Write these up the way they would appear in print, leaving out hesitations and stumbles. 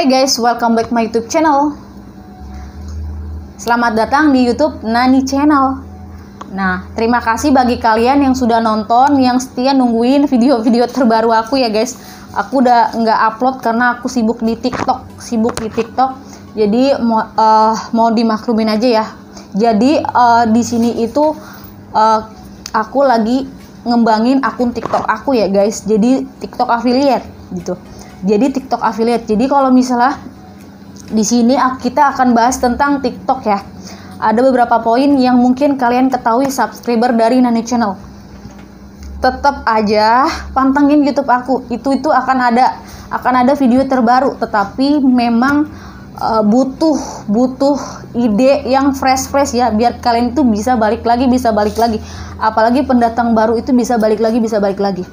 Hai guys, welcome back my YouTube channel. Selamat datang di YouTube Nani Channel. Nah, terima kasih bagi kalian yang sudah nonton, yang setia nungguin video-video terbaru aku ya guys. Aku udah nggak upload karena aku sibuk di TikTok. Jadi mau dimaklumin aja ya. Jadi di sini itu aku lagi ngembangin akun TikTok aku ya guys. Jadi TikTok affiliate gitu. Jadi kalau misalnya di sini kita akan bahas tentang TikTok ya. Ada beberapa poin yang mungkin kalian ketahui subscriber dari Nani Channel. Tetap aja pantengin YouTube aku. Itu akan ada video terbaru, tetapi memang butuh ide yang fresh ya, biar kalian itu bisa balik lagi. Apalagi pendatang baru itu bisa balik lagi.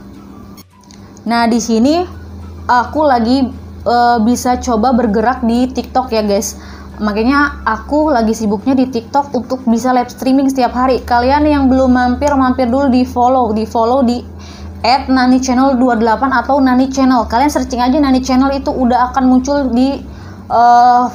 Nah, di sini aku lagi bisa coba bergerak di TikTok ya guys. Makanya aku lagi sibuknya di TikTok untuk bisa live streaming setiap hari. Kalian yang belum mampir dulu di follow di @nanichannel28 atau Nani Channel. Kalian searching aja Nani Channel, itu udah akan muncul di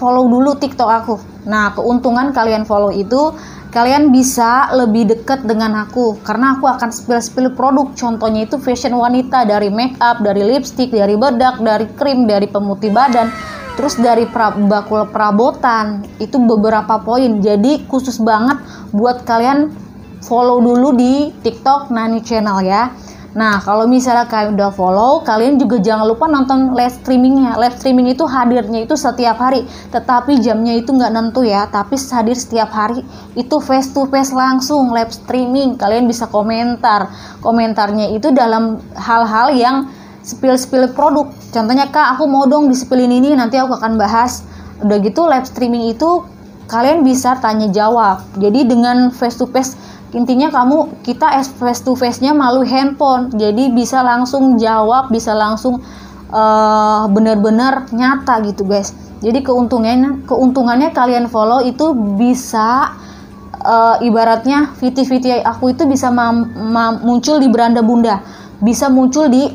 follow dulu TikTok aku. Nah, keuntungan kalian follow itu kalian bisa lebih dekat dengan aku karena aku akan spill produk. Contohnya itu fashion wanita, dari make up, dari lipstick, dari bedak, dari krim, dari pemutih badan, terus dari bakul perabotan. Itu beberapa poin. Jadi khusus banget buat kalian follow dulu di TikTok Nani Channel ya. Nah, kalau misalnya kalian udah follow, kalian juga jangan lupa nonton live streamingnya. Live streaming itu hadirnya itu setiap hari, tetapi jamnya itu nggak nentu ya, tapi hadir setiap hari. Itu face to face langsung live streaming. Kalian bisa komentarnya itu dalam hal-hal yang spill produk. Contohnya, Kak, aku mau dong di-spillin ini, nanti aku akan bahas. Udah gitu live streaming itu kalian bisa tanya jawab. Jadi dengan face to face, intinya kita face to face-nya melalui handphone, jadi bisa langsung jawab, bisa langsung benar-benar nyata gitu guys. Jadi keuntungannya kalian follow itu bisa ibaratnya VT aku itu bisa muncul di beranda bunda, bisa muncul di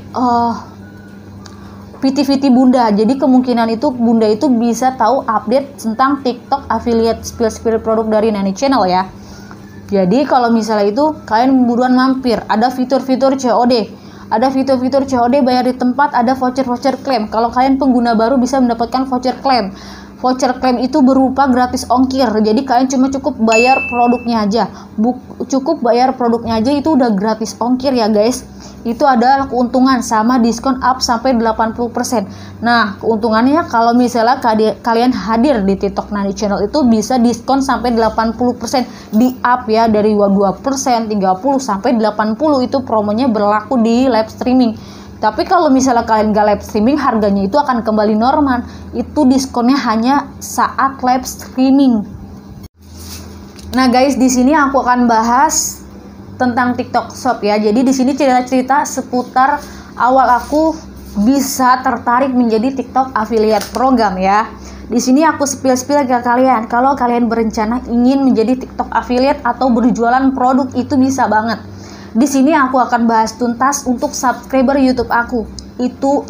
VT bunda. Jadi kemungkinan itu bunda itu bisa tahu update tentang TikTok affiliate spill produk dari Nani Channel ya. Jadi kalau misalnya itu kalian buruan mampir, ada fitur-fitur COD. Ada fitur-fitur COD bayar di tempat, ada voucher klaim. Kalau kalian pengguna baru bisa mendapatkan voucher klaim. Voucher klaim itu berupa gratis ongkir. Jadi kalian cukup bayar produknya aja. Cukup bayar produknya aja itu udah gratis ongkir ya guys. Itu adalah keuntungan sama diskon up sampai 80%. Nah, keuntungannya kalau misalnya kalian hadir di TikTok Nani Channel itu bisa diskon sampai 80%, di up ya, dari 2%, 30 sampai 80. Itu promonya berlaku di live streaming. Tapi kalau misalnya kalian gak live streaming, harganya itu akan kembali normal. Itu diskonnya hanya saat live streaming. Nah guys, di sini aku akan bahas tentang TikTok Shop ya. Jadi di sini cerita seputar awal aku bisa tertarik menjadi TikTok affiliate program ya. Di sini aku spill ke kalian. Kalau kalian berencana ingin menjadi TikTok affiliate atau berjualan produk, itu bisa banget. Di sini aku akan bahas tuntas untuk subscriber YouTube aku. Itu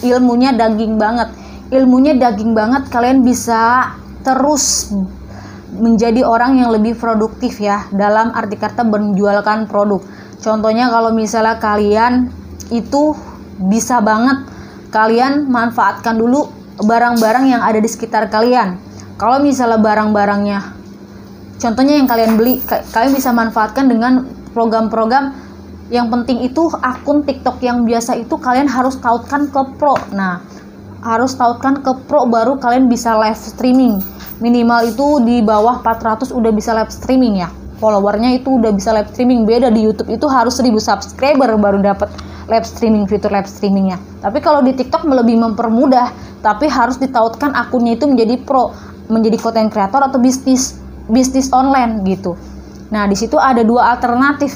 ilmunya daging banget. Kalian bisa terus menjadi orang yang lebih produktif ya, dalam arti kata menjualkan produk. Contohnya kalau misalnya kalian itu bisa banget kalian manfaatkan dulu barang-barang yang ada di sekitar kalian. Kalau misalnya barang-barangnya, contohnya yang kalian beli, kalian bisa manfaatkan dengan program-program. Yang penting itu akun TikTok yang biasa itu kalian harus tautkan ke pro. Nah, harus tautkan ke pro baru kalian bisa live streaming. Minimal itu di bawah 400 udah bisa live streaming ya. Followernya itu udah bisa live streaming. Beda di YouTube itu harus 1000 subscriber baru dapat fitur live streamingnya. Tapi kalau di TikTok lebih mempermudah, tapi harus ditautkan akunnya itu menjadi pro, menjadi content creator atau bisnis online gitu. Nah, di situ ada dua alternatif.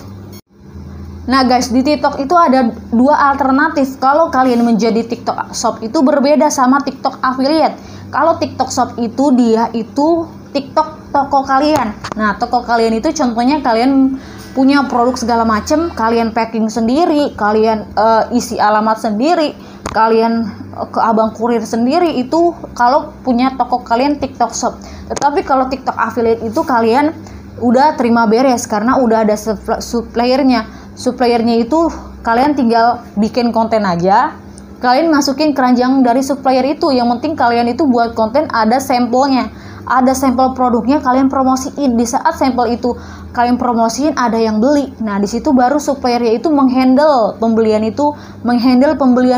Nah guys, di TikTok itu ada dua alternatif. Kalau kalian menjadi TikTok Shop itu berbeda sama TikTok affiliate. Kalau TikTok Shop itu dia itu TikTok toko kalian. Nah, toko kalian itu contohnya kalian punya produk segala macam, kalian packing sendiri, kalian isi alamat sendiri, kalian ke abang kurir sendiri itu kalau punya toko kalian TikTok Shop. Tetapi kalau TikTok Affiliate itu kalian udah terima beres karena udah ada suppliernya. Suppliernya itu kalian tinggal bikin konten aja, kalian masukin keranjang dari supplier itu. Yang penting kalian itu buat konten ada sampelnya, ada sampel produknya, kalian promosiin. Di saat sampel itu kalian promosiin ada yang beli, nah di situ baru suppliernya itu menghandle pembelian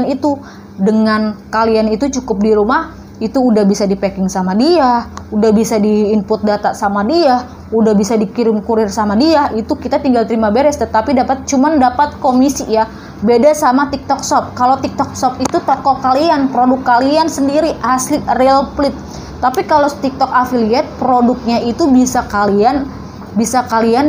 itu, dengan kalian itu cukup di rumah itu udah bisa di packing sama dia, udah bisa di input data sama dia, udah bisa dikirim kurir sama dia, itu kita tinggal terima beres. Tetapi cuman dapat komisi ya. Beda sama TikTok Shop. Kalau TikTok Shop itu toko kalian, produk kalian sendiri, asli real plate. Tapi kalau TikTok Affiliate produknya itu bisa kalian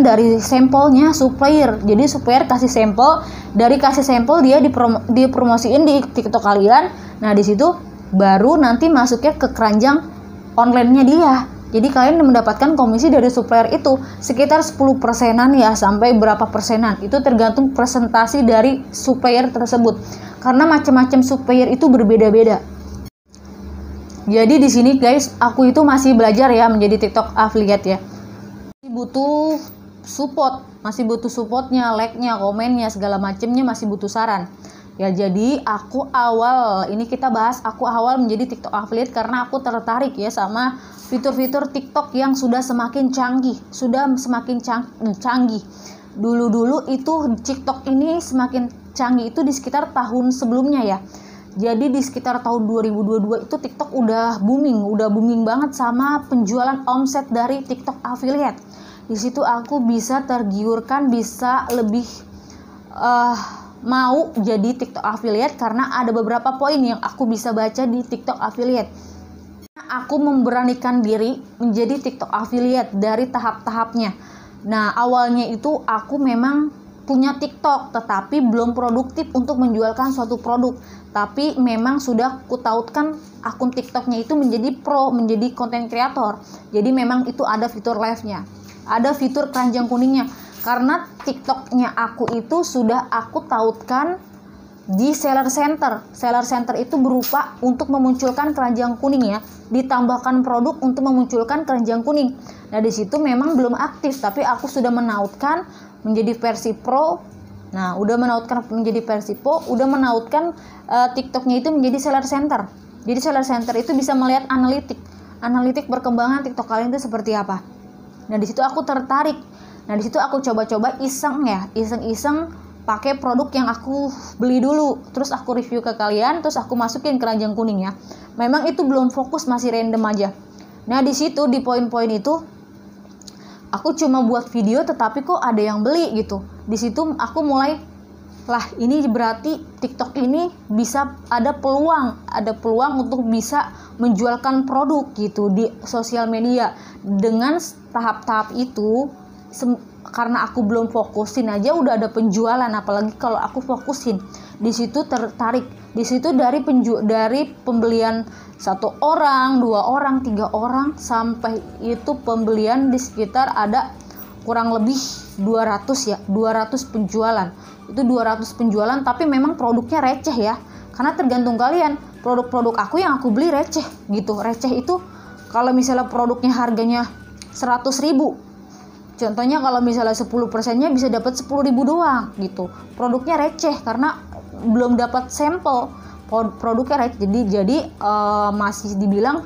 dari sampelnya supplier. Jadi supplier kasih sampel, dari kasih sampel dia dipromosiin di TikTok kalian. Nah di situ baru nanti masuknya ke keranjang online-nya dia. Jadi kalian mendapatkan komisi dari supplier itu sekitar 10%-an ya, sampai berapa persenan. Itu tergantung presentasi dari supplier tersebut. Karena macam-macam supplier itu berbeda-beda. Jadi di sini guys, aku itu masih belajar ya menjadi TikTok Affiliate ya. Butuh support, masih butuh supportnya, like-nya, komennya, segala macamnya, masih butuh saran ya. Jadi aku awal menjadi TikTok Affiliate karena aku tertarik ya sama fitur-fitur TikTok yang sudah semakin canggih, dulu itu TikTok ini semakin canggih itu di sekitar tahun sebelumnya ya. Jadi di sekitar tahun 2022 itu TikTok udah booming banget sama penjualan omset dari TikTok Affiliate. Di situ aku bisa tergiurkan, bisa lebih mau jadi TikTok Affiliate karena ada beberapa poin yang aku bisa baca di TikTok Affiliate. Aku memberanikan diri menjadi TikTok Affiliate dari tahap-tahapnya. Nah, awalnya itu aku memang punya TikTok tetapi belum produktif untuk menjualkan suatu produk. Tapi memang sudah kutautkan akun TikToknya itu menjadi pro, menjadi content creator. Jadi memang itu ada fitur live-nya, ada fitur keranjang kuningnya. Karena TikToknya aku itu sudah aku tautkan di seller center. Seller center itu berupa untuk memunculkan keranjang kuning ya, ditambahkan produk untuk memunculkan keranjang kuning. Nah di situ memang belum aktif, tapi aku sudah menautkan menjadi versi pro. Nah udah menautkan menjadi versi pro, udah menautkan TikToknya itu menjadi seller center. Jadi seller center itu bisa melihat analitik perkembangan TikTok kalian itu seperti apa. Nah di situ aku tertarik. Nah di situ aku coba-coba iseng pakai produk yang aku beli dulu, terus aku review ke kalian, terus aku masukin keranjang kuning ya. Memang itu belum fokus, masih random aja. Nah di situ di poin-poin itu aku cuma buat video tetapi kok ada yang beli gitu. Di situ aku mulai, lah ini berarti TikTok ini bisa ada peluang untuk bisa menjualkan produk gitu di sosial media. Dengan tahap-tahap itu karena aku belum fokusin aja udah ada penjualan, apalagi kalau aku fokusin. Di situ tertarik. Di situ dari pembelian 1 orang, 2 orang, 3 orang sampai itu pembelian di sekitar ada kurang lebih 200 ya, 200 penjualan. Itu 200 penjualan tapi memang produknya receh ya. Karena tergantung kalian. Produk-produk aku yang aku beli receh gitu. Receh itu kalau misalnya produknya harganya 100.000. Contohnya kalau misalnya 10%-nya bisa dapat 10.000 doang gitu. Produknya receh karena belum dapat sampel. Produknya receh. Jadi masih dibilang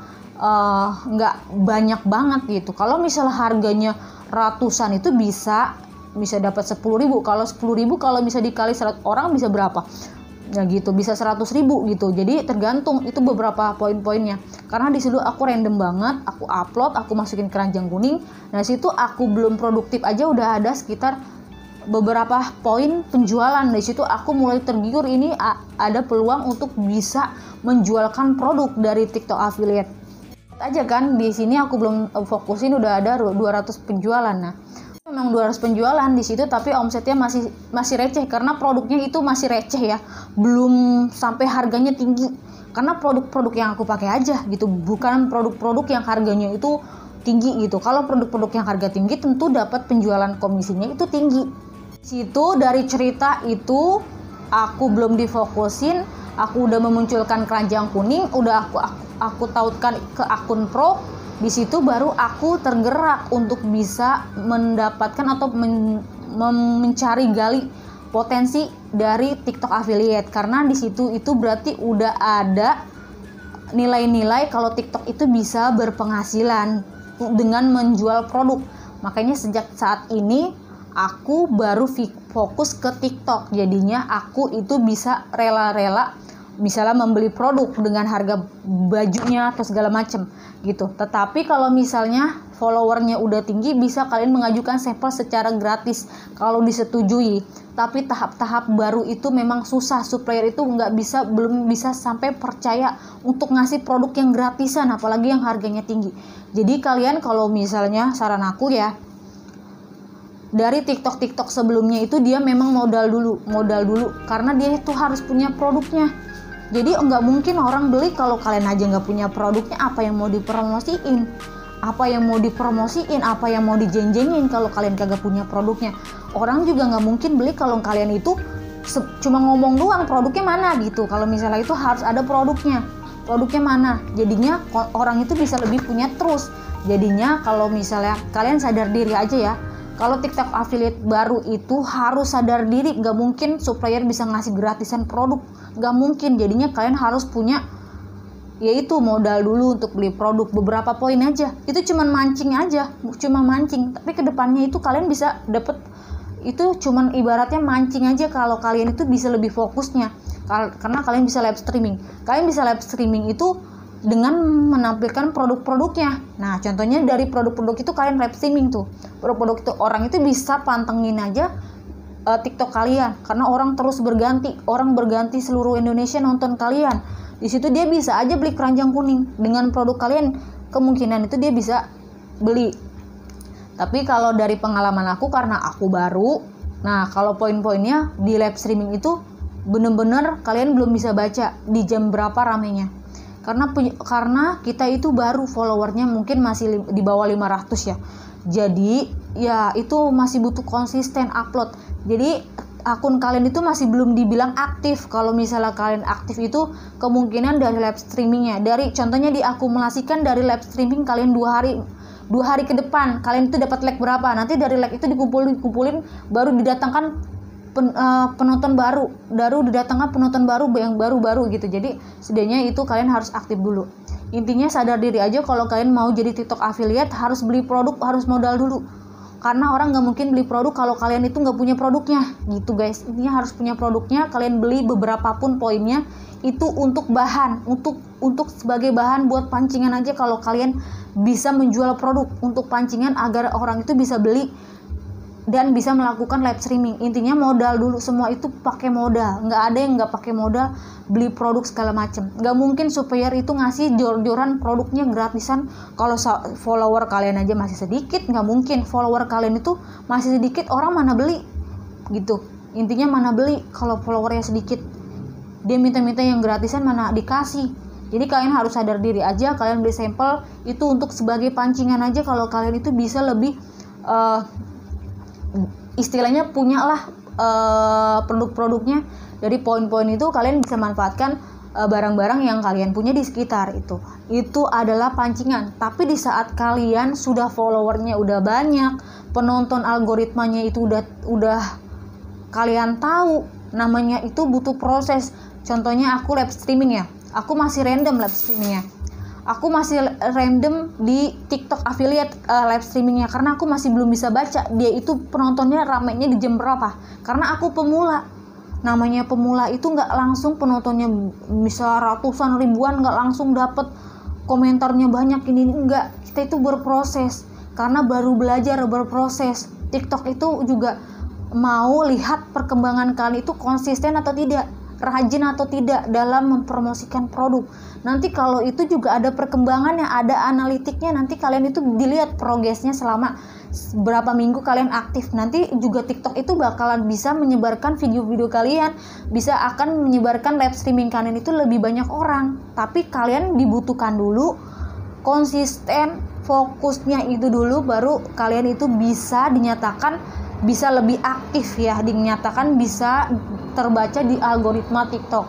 nggak banyak banget gitu. Kalau misalnya harganya ratusan itu bisa dapat 10.000. Kalau 10.000 kalau bisa dikali 100 orang bisa berapa? Ya gitu, bisa 100.000 gitu. Jadi tergantung, itu beberapa poin-poinnya. Karena di situ aku random banget, aku upload, aku masukin keranjang kuning. Nah situ aku belum produktif aja udah ada sekitar beberapa poin penjualan. Dari situ aku mulai tergiur, ini ada peluang untuk bisa menjualkan produk dari TikTok Affiliate. Aja kan di sini aku belum fokusin udah ada 200 penjualan. Nah memang 200 penjualan di situ tapi omsetnya masih receh karena produknya itu masih receh ya, belum sampai harganya tinggi. Karena produk-produk yang aku pakai aja gitu, bukan produk-produk yang harganya itu tinggi gitu. Kalau produk-produk yang harga tinggi tentu dapat penjualan komisinya itu tinggi. Situ dari cerita itu aku belum difokusin, aku udah memunculkan keranjang kuning, udah aku tautkan ke akun pro, di situ baru aku tergerak untuk bisa mendapatkan atau mencari gali potensi dari TikTok affiliate, karena di situ itu berarti udah ada nilai-nilai kalau TikTok itu bisa berpenghasilan dengan menjual produk. Makanya sejak saat ini aku baru fokus ke TikTok, jadinya aku itu bisa rela-rela misalnya membeli produk dengan harga bajunya atau segala macam gitu. Tetapi kalau misalnya followernya udah tinggi, bisa kalian mengajukan sampel secara gratis kalau disetujui. Tapi tahap-tahap baru itu memang susah, supplier itu belum bisa sampai percaya untuk ngasih produk yang gratisan, apalagi yang harganya tinggi. Jadi kalian kalau misalnya saran aku ya, dari TikTok sebelumnya itu dia memang modal dulu, karena dia itu harus punya produknya. Jadi nggak mungkin orang beli kalau kalian aja nggak punya produknya. Apa yang mau dipromosiin, apa yang mau dijenjengin kalau kalian kagak punya produknya. Orang juga nggak mungkin beli kalau kalian itu cuma ngomong doang produknya mana gitu. Kalau misalnya itu harus ada produknya mana, jadinya orang itu bisa lebih punya trust. Jadinya kalau misalnya kalian sadar diri aja ya, kalau TikTok affiliate baru itu harus sadar diri, nggak mungkin supplier bisa ngasih gratisan produk, nggak mungkin. Jadinya kalian harus punya yaitu modal dulu untuk beli produk, beberapa poin aja. Itu cuman mancing, tapi kedepannya itu kalian bisa dapet, itu cuman ibaratnya mancing aja kalau kalian itu bisa lebih fokusnya, karena kalian bisa live streaming. Kalian bisa live streaming itu dengan menampilkan produk-produknya. Nah, contohnya dari produk-produk itu kalian live streaming tuh. Produk-produk itu orang itu bisa pantengin aja TikTok kalian, karena orang terus berganti seluruh Indonesia nonton kalian. Di situ dia bisa aja beli keranjang kuning dengan produk kalian, kemungkinan itu dia bisa beli. Tapi kalau dari pengalaman aku, karena aku baru, nah kalau poin-poinnya di live streaming itu bener-bener kalian belum bisa baca di jam berapa ramenya. Karena kita itu baru followernya mungkin masih di bawah 500 ya. Jadi ya itu masih butuh konsisten upload. Jadi akun kalian itu masih belum dibilang aktif. Kalau misalnya kalian aktif itu kemungkinan dari live streamingnya. Contohnya diakumulasikan dari live streaming kalian 2 hari ke depan. Kalian itu dapat like berapa. Nanti dari like itu dikumpulin baru didatangkan penonton baru yang baru gitu. Jadi setidaknya itu kalian harus aktif dulu. Intinya sadar diri aja, kalau kalian mau jadi TikTok affiliate harus beli produk, harus modal dulu. Karena orang nggak mungkin beli produk kalau kalian itu nggak punya produknya gitu guys. Intinya harus punya produknya. Kalian beli beberapa pun poinnya itu untuk bahan, untuk sebagai bahan buat pancingan aja. Kalau kalian bisa menjual produk untuk pancingan agar orang itu bisa beli dan bisa melakukan live streaming. Intinya modal dulu, semua itu pakai modal. Nggak ada yang nggak pakai modal beli produk segala macem. Nggak mungkin supplier itu ngasih jor-joran produknya gratisan kalau follower kalian aja masih sedikit. Nggak mungkin, follower kalian itu masih sedikit, orang mana beli gitu. Intinya mana beli kalau followernya sedikit. Dia minta-minta yang gratisan mana dikasih. Jadi kalian harus sadar diri aja, kalian beli sampel itu untuk sebagai pancingan aja. Kalau kalian itu bisa lebih istilahnya punyalah produk-produknya. Dari poin-poin itu kalian bisa manfaatkan barang-barang yang kalian punya di sekitar itu adalah pancingan. Tapi di saat kalian sudah followernya udah banyak, penonton algoritmanya itu udah kalian tahu, namanya itu butuh proses. Contohnya aku live streaming ya, aku masih random live streamingnya. Aku masih random di TikTok affiliate live streamingnya, karena aku masih belum bisa baca dia itu penontonnya ramenya di jam berapa. Karena aku pemula, namanya pemula itu nggak langsung penontonnya bisa ratusan ribuan, nggak langsung dapet komentarnya banyak ini enggak. Kita itu berproses, karena baru belajar berproses. TikTok itu juga mau lihat perkembangan kalian itu konsisten atau tidak, rajin atau tidak dalam mempromosikan produk. Nanti kalau itu juga ada perkembangannya, ada analitiknya, nanti kalian itu dilihat progresnya selama berapa minggu kalian aktif. Nanti juga TikTok itu bakalan bisa menyebarkan video-video kalian, bisa akan menyebarkan live streaming kalian itu lebih banyak orang. Tapi kalian dibutuhkan dulu konsisten, fokusnya itu dulu, baru kalian itu bisa dinyatakan bisa lebih aktif ya, dinyatakan bisa terbaca di algoritma TikTok.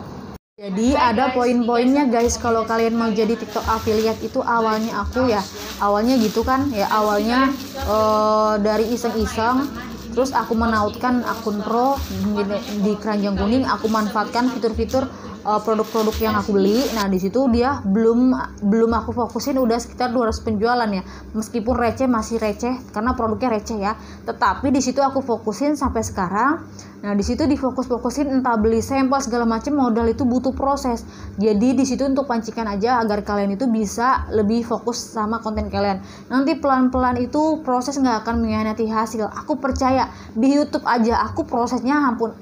Jadi ada poin-poinnya guys, kalau kalian mau jadi TikTok affiliate itu awalnya awalnya gitu kan ya, awalnya dari iseng-iseng, terus aku menautkan akun pro di keranjang kuning, aku manfaatkan fitur-fitur produk-produk yang aku beli. Nah di situ dia belum aku fokusin udah sekitar 200 penjualan ya, meskipun masih receh karena produknya receh ya, tetapi di situ aku fokusin sampai sekarang. Nah di situ difokusin entah beli sampel segala macam, modal itu butuh proses. Jadi di situ untuk pancingan aja agar kalian itu bisa lebih fokus sama konten kalian. Nanti pelan-pelan itu proses nggak akan mengkhianati hasil. Aku percaya di YouTube aja aku prosesnya ampun.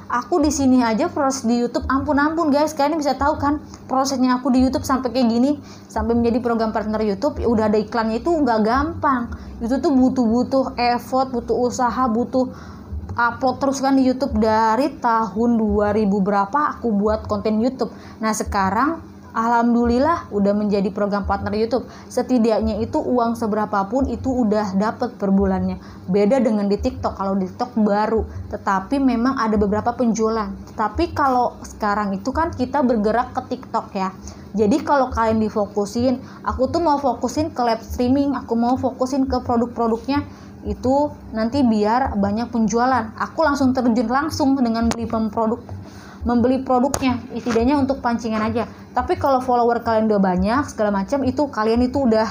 Aku di sini aja proses di YouTube ampun guys. Kalian bisa tahu kan prosesnya aku di YouTube sampai kayak gini, sampai menjadi program partner YouTube. Udah ada iklannya itu nggak gampang. Itu tuh butuh effort, butuh usaha, butuh upload terus kan di YouTube. Dari tahun 2000 berapa aku buat konten YouTube. Nah sekarang alhamdulillah udah menjadi program partner YouTube. Setidaknya itu uang seberapapun itu udah dapet per bulannya. Beda dengan di TikTok. Kalau di TikTok baru, tetapi memang ada beberapa penjualan. Tapi kalau sekarang itu kan kita bergerak ke TikTok ya. Jadi kalau kalian difokusin, aku tuh mau fokusin ke live streaming, aku mau fokusin ke produk-produknya itu nanti biar banyak penjualan. Aku langsung terjun langsung dengan membeli produknya, setidaknya untuk pancingan aja. Tapi kalau follower kalian udah banyak segala macam, itu kalian itu udah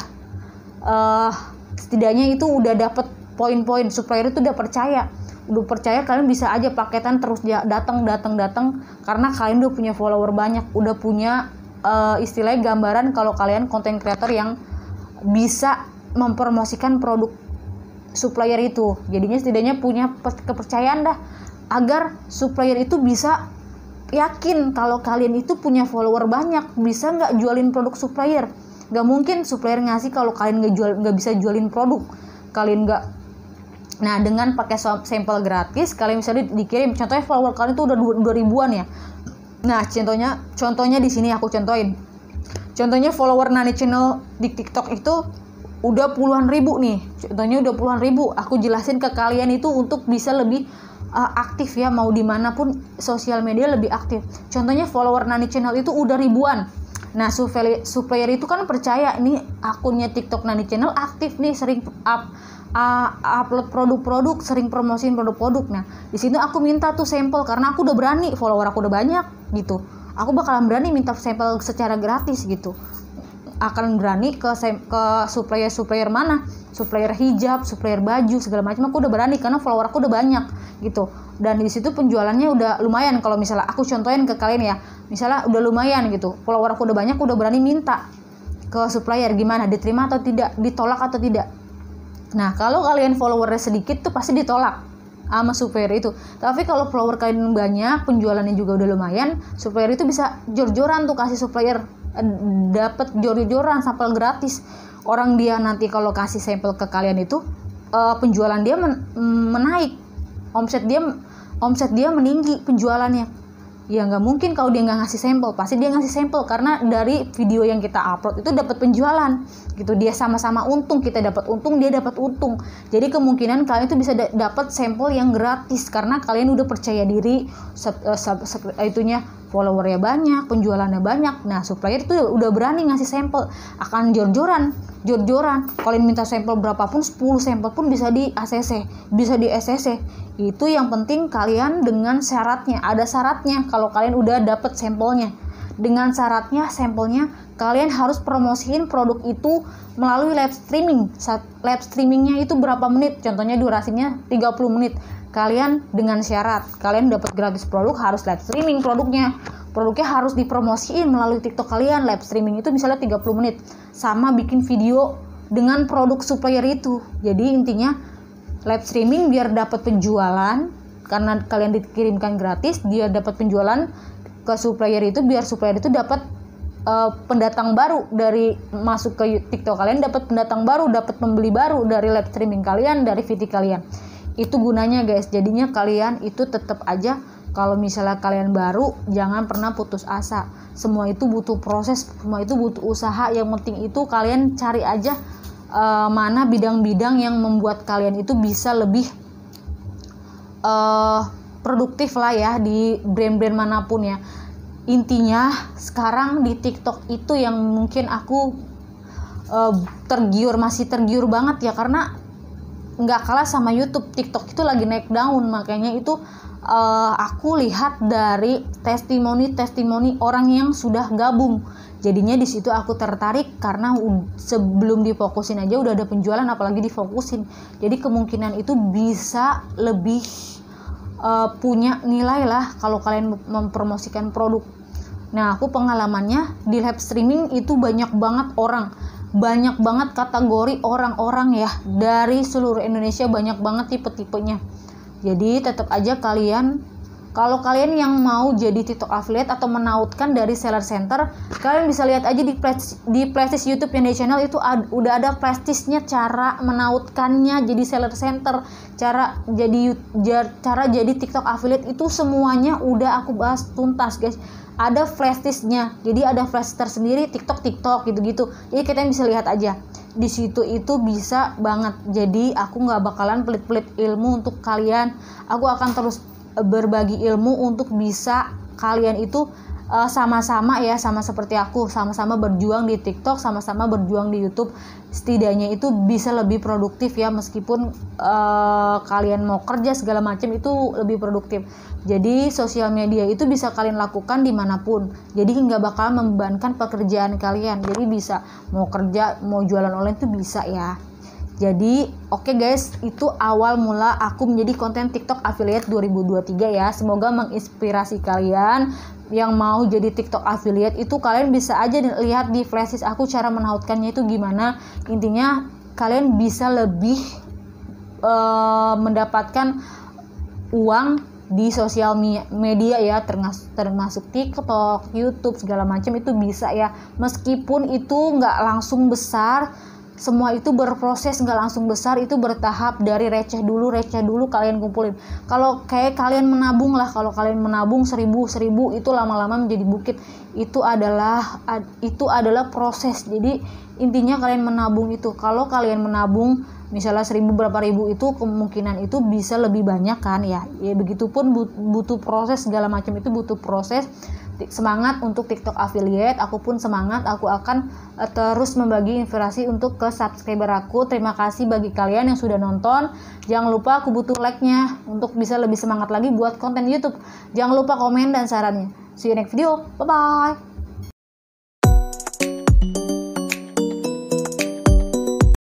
setidaknya itu udah dapet poin-poin, supplier itu udah percaya kalian bisa aja paketan terus datang karena kalian udah punya follower banyak, udah punya istilahnya gambaran kalau kalian konten creator yang bisa mempromosikan produk supplier itu. Jadinya setidaknya punya kepercayaan dah, agar supplier itu bisa yakin kalau kalian itu punya follower banyak, bisa nggak jualin produk supplier. Nggak mungkin supplier ngasih kalau kalian nggak bisa jualin produk, kalian nggak. Nah dengan pakai sampel gratis, kalian bisa dikirim. Contohnya follower kalian itu udah 2000-an ya. Nah contohnya di sini aku contohin. Contohnya follower Nani Channel di TikTok itu udah puluhan ribu nih, contohnya udah puluhan ribu. Aku jelasin ke kalian itu untuk bisa lebih aktif ya, mau dimanapun sosial media lebih aktif. Contohnya follower Nani Channel itu udah ribuan. Nah supplier itu kan percaya ini akunnya TikTok Nani Channel aktif nih, sering upload produk-produk, sering promosiin produk-produk. Nah di sini aku minta tuh sampel karena aku udah berani, follower aku udah banyak gitu. Aku bakalan berani minta sampel secara gratis gitu. Akan berani ke supplier mana, supplier hijab, supplier baju segala macam. Aku udah berani karena follower aku udah banyak gitu. Dan di situ penjualannya udah lumayan. Kalau misalnya aku contohin ke kalian ya, misalnya udah lumayan gitu, follower aku udah banyak, udah berani minta ke supplier, gimana, diterima atau tidak, ditolak atau tidak. Nah kalau kalian followernya sedikit tuh pasti ditolak sama supplier itu. Tapi kalau follower kalian banyak, penjualannya juga udah lumayan, supplier itu bisa jor-joran tuh kasih supplier, dapat jor-joran sampel gratis. Orang dia nanti kalau kasih sampel ke kalian itu penjualan dia menaik, omset dia meninggi penjualannya. Ya nggak mungkin kalau dia nggak ngasih sampel, pasti dia ngasih sampel karena dari video yang kita upload itu dapat penjualan gitu. Dia sama-sama untung, kita dapat untung, dia dapat untung. Jadi kemungkinan kalian itu bisa dapat sampel yang gratis karena kalian udah percaya diri, itunya followernya banyak, penjualannya banyak. Nah supplier itu udah berani ngasih sampel, akan jor-joran. Kalian minta sampel berapapun, 10 sampel pun bisa di ACC, bisa di SCC. Itu yang penting kalian dengan syaratnya, ada syaratnya kalau kalian udah dapet sampelnya. Dengan syaratnya sampelnya kalian harus promosiin produk itu melalui live streaming. Live streamingnya itu berapa menit? Contohnya durasinya 30 menit. Kalian dengan syarat kalian dapat gratis produk harus live streaming produknya harus dipromosiin melalui TikTok kalian. Live streaming itu misalnya 30 menit, sama bikin video dengan produk supplier itu. Jadi intinya live streaming biar dapat penjualan, karena kalian dikirimkan gratis, dia dapat penjualan ke supplier itu, biar supplier itu dapat pendatang baru dari masuk ke TikTok kalian, dapat pendatang baru, dapat pembeli baru dari live streaming kalian, dari video kalian. Itu gunanya guys. Jadinya kalian itu tetap aja, kalau misalnya kalian baru, jangan pernah putus asa. Semua itu butuh proses, semua itu butuh usaha. Yang penting itu kalian cari aja mana bidang-bidang yang membuat kalian itu bisa lebih produktif lah ya di brand-brand manapun ya. intinya sekarang di TikTok itu yang mungkin aku masih tergiur banget ya, karena nggak kalah sama YouTube. TikTok itu lagi naik daun, makanya itu aku lihat dari testimoni orang yang sudah gabung. Jadinya di situ aku tertarik karena sebelum difokusin aja udah ada penjualan, apalagi difokusin. Jadi kemungkinan itu bisa lebih punya nilai lah kalau kalian mempromosikan produk. Nah, aku pengalamannya di live streaming itu banyak banget kategori orang-orang ya, dari seluruh Indonesia, banyak banget tipe-tipenya. Jadi tetap aja kalau kalian yang mau jadi TikTok affiliate atau menautkan dari seller center, kalian bisa lihat aja di playlist YouTube yang di channel itu udah ada playlistnya cara menautkannya jadi seller center, cara jadi TikTok affiliate, itu semuanya udah aku bahas tuntas guys. Ada flashdisknya, jadi ada flash tersendiri TikTok gitu-gitu. Jadi kita bisa lihat aja di situ, itu bisa banget. Jadi aku nggak bakalan pelit-pelit ilmu untuk kalian. Aku akan terus berbagi ilmu untuk bisa kalian itu sama-sama seperti aku, sama-sama berjuang di TikTok, sama-sama berjuang di YouTube. Setidaknya itu bisa lebih produktif ya, meskipun kalian mau kerja segala macam itu lebih produktif. Jadi sosial media itu bisa kalian lakukan dimanapun, jadi nggak bakal membebankan pekerjaan kalian. Jadi bisa mau kerja, mau jualan online itu bisa ya. Jadi oke guys, itu awal mula aku menjadi konten TikTok affiliate 2023 ya. Semoga menginspirasi kalian yang mau jadi TikTok affiliate. Itu kalian bisa aja lihat di flashdisk aku cara menautkannya itu gimana. Intinya kalian bisa lebih mendapatkan uang di sosial media ya, termasuk TikTok, YouTube segala macam itu bisa ya. Meskipun itu nggak langsung besar, semua itu berproses, nggak langsung besar, itu bertahap, dari receh dulu kalian kumpulin. Kalau kayak kalian menabung lah, kalau kalian menabung 1000 itu lama-lama menjadi bukit. Itu adalah proses. Jadi intinya kalian menabung itu, kalau kalian menabung misalnya 1000 berapa ribu, itu kemungkinan itu bisa lebih banyak kan ya. Ya begitupun butuh proses segala macam, itu butuh proses. Semangat untuk TikTok affiliate, aku pun semangat, aku akan terus membagi inspirasi untuk ke subscriber aku. Terima kasih bagi kalian yang sudah nonton. Jangan lupa aku butuh like-nya untuk bisa lebih semangat lagi buat konten YouTube. Jangan lupa komen dan sarannya. See you next video. Bye bye.